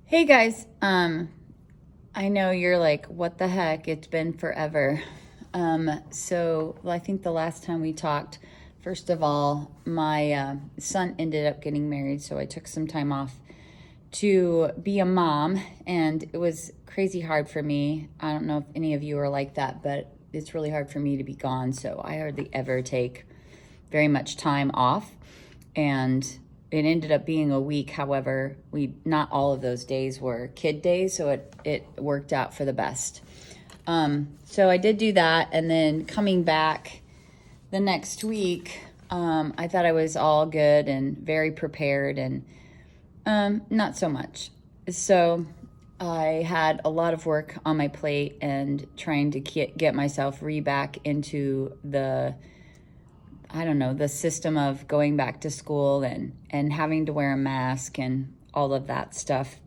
Hey guys, I know you're like, what the heck? It's been forever. I think the last time we talked, first of all, my son ended up getting married, so I took some time off to be a mom, and it was crazy hard for me. I don't know if any of you are like that, but it's really hard for me to be gone, so I hardly ever take very much time off. And it ended up being a week. However, we not all of those days were kid days, so it worked out for the best. So I did do that, and then coming back the next week, I thought I was all good and very prepared, and not so much. So I had a lot of work on my plate and trying to get myself back into the system of going back to school and having to wear a mask and all of that stuff.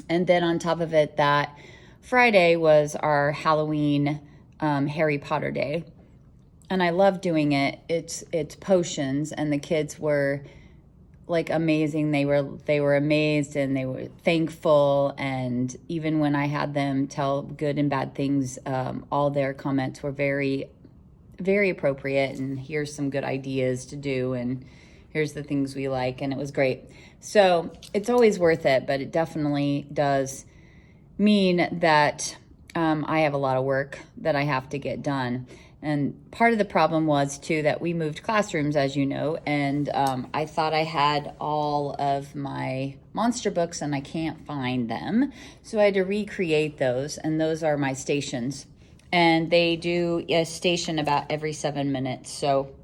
And then on top of it, that Friday was our Halloween Harry Potter day. And I love doing it. It's potions, and the kids were like amazing. They were amazed, and they were thankful. And even when I had them tell good and bad things, all their comments were very very appropriate, and here's some good ideas to do, and here's the things we like, and it was great. So it's always worth it, but it definitely does mean that I have a lot of work that I have to get done. And part of the problem was too that we moved classrooms, as you know, and I thought I had all of my monster books, and I can't find them, so I had to recreate those, and those are my stations. And they do a station about every 7 minutes. So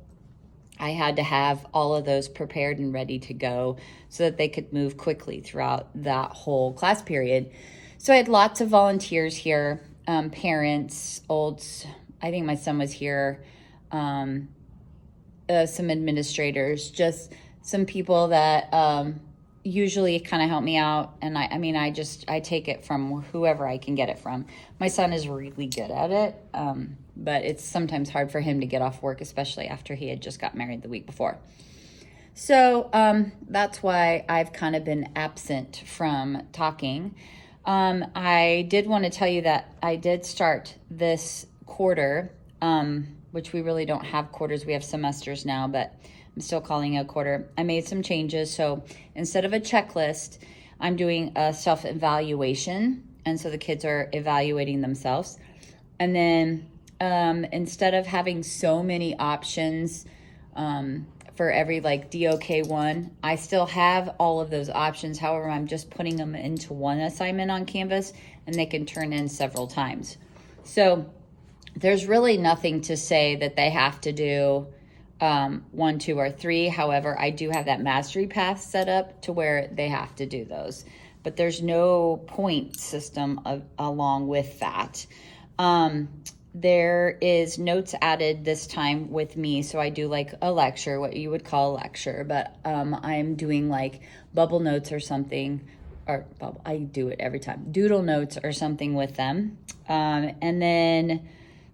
I had to have all of those prepared and ready to go so that they could move quickly throughout that whole class period. So I had lots of volunteers here, parents, I think my son was here, some administrators, just some people that usually kind of help me out. And I take it from whoever I can get it from. My son is really good at it, but it's sometimes hard for him to get off work, especially after he had just got married the week before. So that's why I've kind of been absent from talking. I did want to tell you that I did start this quarter, which we really don't have quarters. We have semesters now, but I'm still calling it a quarter. I made some changes. So instead of a checklist, I'm doing a self-evaluation. And so the kids are evaluating themselves. And then instead of having so many options for every like DOK one, I still have all of those options. However, I'm just putting them into one assignment on Canvas, and they can turn in several times. So there's really nothing to say that they have to do 1, 2, or 3. However, I do have that mastery path set up to where they have to do those, but there's no point system along with that. There is notes added this time with me, so I do like a lecture, what you would call a lecture, but I'm doing like bubble notes or something, I do it every time, doodle notes or something with them. And then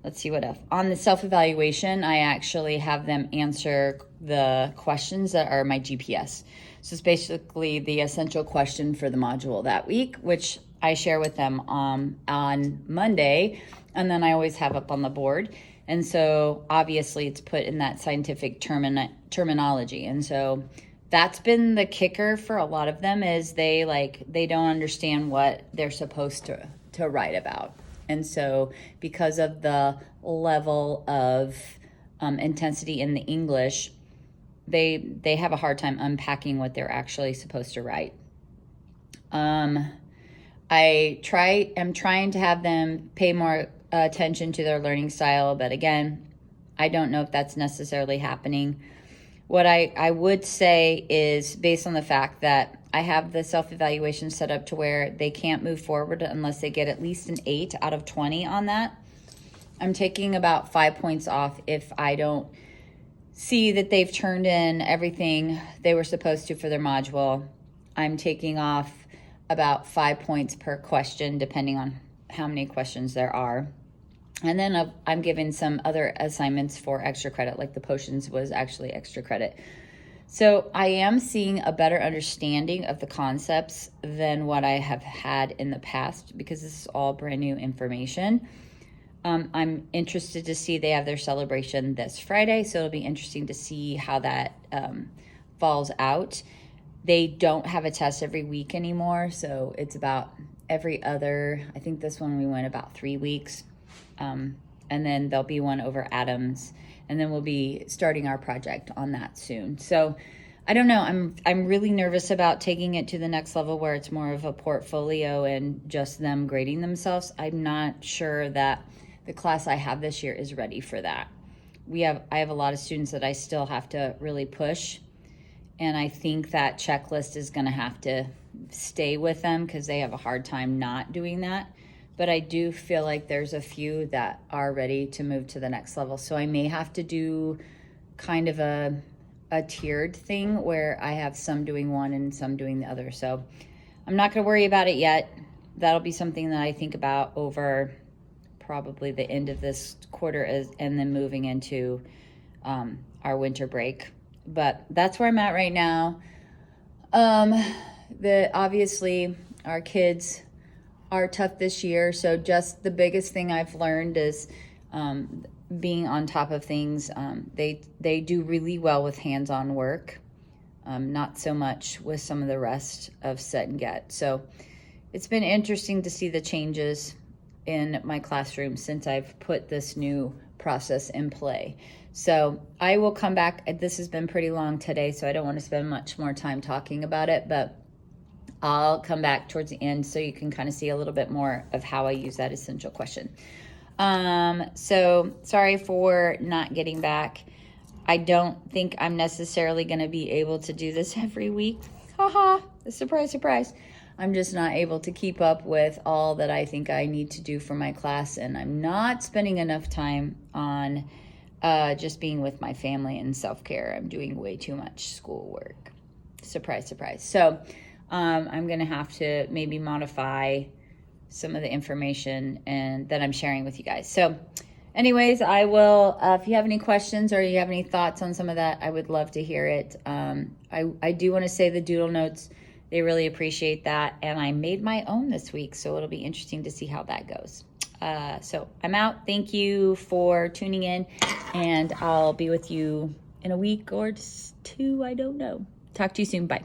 let's see what else. On the self-evaluation, I actually have them answer the questions that are my GPS. So it's basically the essential question for the module that week, which I share with them on Monday, and then I always have up on the board. And so obviously it's put in that scientific terminology. And so that's been the kicker for a lot of them, is they don't understand what they're supposed to write about. And so because of the level of intensity in the English, they have a hard time unpacking what they're actually supposed to write. I'm trying to have them pay more attention to their learning style, but again, I don't know if that's necessarily happening. What I would say is, based on the fact that I have the self-evaluation set up to where they can't move forward unless they get at least an 8 out of 20 on that, I'm taking about 5 points off if I don't see that they've turned in everything they were supposed to for their module. I'm taking off about 5 points per question, depending on how many questions there are. And then I'm giving some other assignments for extra credit, like the potions was actually extra credit. So I am seeing a better understanding of the concepts than what I have had in the past because this is all brand new information. I'm interested to see they have their celebration this Friday, so it'll be interesting to see how that falls out. They don't have a test every week anymore, so it's about every other, I think this one we went about 3 weeks. And then there'll be one over Adams, and then we'll be starting our project on that soon. So I don't know, I'm really nervous about taking it to the next level where it's more of a portfolio and just them grading themselves. I'm not sure that the class I have this year is ready for that. I have a lot of students that I still have to really push, and I think that checklist is going to have to stay with them because they have a hard time not doing that. But I do feel like there's a few that are ready to move to the next level. So I may have to do kind of a tiered thing where I have some doing one and some doing the other. So I'm not going to worry about it yet. That'll be something that I think about over probably the end of this quarter and then moving into our winter break. But that's where I'm at right now. Obviously our kids are tough this year. So just the biggest thing I've learned is being on top of things. They do really well with hands-on work, not so much with some of the rest of set and get. So it's been interesting to see the changes in my classroom since I've put this new process in play. So I will come back. This has been pretty long today, so I don't want to spend much more time talking about it, but I'll come back towards the end so you can kind of see a little bit more of how I use that essential question. So sorry for not getting back. I don't think I'm necessarily going to be able to do this every week. Haha, surprise, surprise. I'm just not able to keep up with all that I think I need to do for my class, and I'm not spending enough time on just being with my family and self-care. I'm doing way too much schoolwork. Surprise, surprise. So I'm going to have to maybe modify some of the information and that I'm sharing with you guys. So anyways, I will, if you have any questions or you have any thoughts on some of that, I would love to hear it. I do want to say the doodle notes, they really appreciate that. And I made my own this week, so it'll be interesting to see how that goes. So I'm out. Thank you for tuning in, and I'll be with you in a week or 2. I don't know. Talk to you soon. Bye.